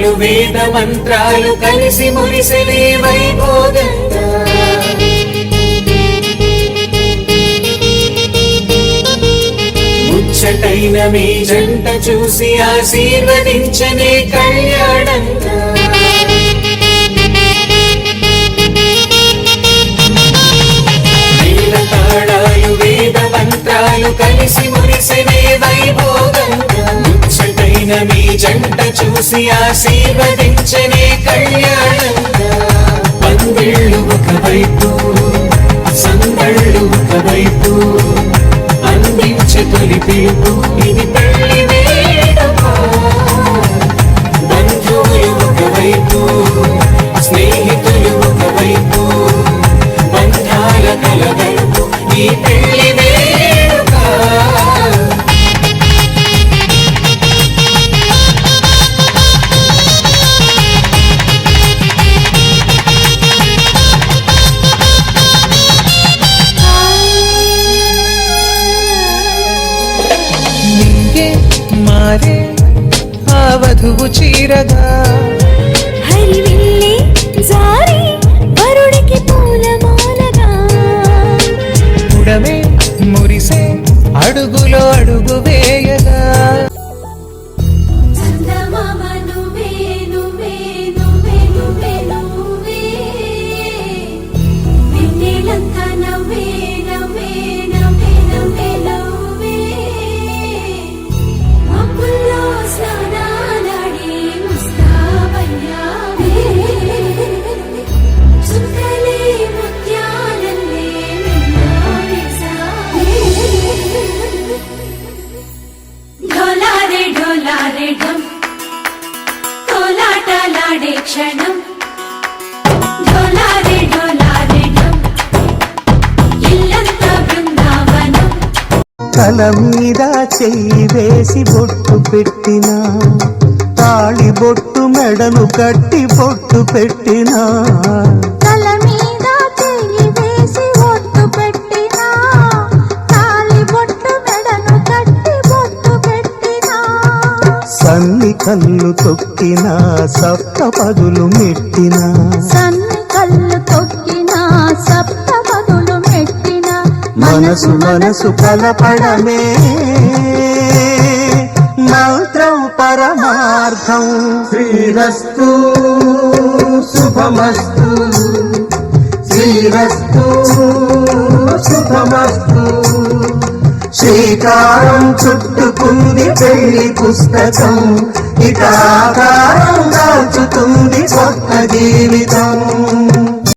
తాళాలు వేద మంత్రాలు కలిసి మురిసెనే వైభోగంగా ముచ్చటైన మీ జంట చూసి ఆశీర్వదించనే కళ్యాణంగా తాళాలు వేద మంత్రాలు కలిసి మురిసెనే వైభోగంగా ముచ్చటైన మీ జంట చూసి ఆశీర్వదించనే కళ్యాణంగా పందిళ్ళు ఒకవైపు సందళ్ళు ఒకవైపు అందించే తొలి పిలుపు ఇది పెళ్లి వేడుక బంధువులు ఒకవైపు స్నేహితులు ఒకవైపు బంధాల కలగలుపు ఈ పెళ్లి వేడుక మారే ఆ వధువు చీరగా హరివిల్లే జారి వరుడికి పూలమాలగా ఉడమే మురిసే అడుగులో అడుగు వేయగా చందమామ నువ్వే నువ్వే నువ్వే నువ్వే నువ్వే వెన్నెలంతా నవ్వే నవ్వే నవ్వే నవ్వే నవ్వే మబ్బుల్లో స్నానాలాడి ముస్తాబయ్యావే చుక్కలే ముత్యాలల్లే మెన్నావేశావే ఢోలారే ఢోలారే ఢం కోలాటలాడే క్షణం ఢోలారే ఢోలారే ఢం ఇల్లంతా బృందావనం తల మీద చెయ్యి వేసి బొట్టు పెట్టినా తాళి బొట్టు మెడను కట్టి బొట్టు పెట్టినా తల మీద చెయ్యి వేసి బొట్టు పెట్టినా తాళి బొట్టు మెడను కట్టి బొట్టు పెట్టినా సన్ని కళ్ళు తొక్కినా సప్త పదులు మెట్టినా సన్ని కళ్ళు తొక్కినా సప్త పదులు మెట్టినా మనసు మనసు కలపడమే మంత్రం పరమార్థం శ్రీరస్తు శుభమస్తు శ్రీరస్తు శుభమస్తు శ్రీకారం చుట్టుకుంది పెళ్లి పుస్తకం ఇక ఆకారం దాచుతుంది కొత్త జీవితం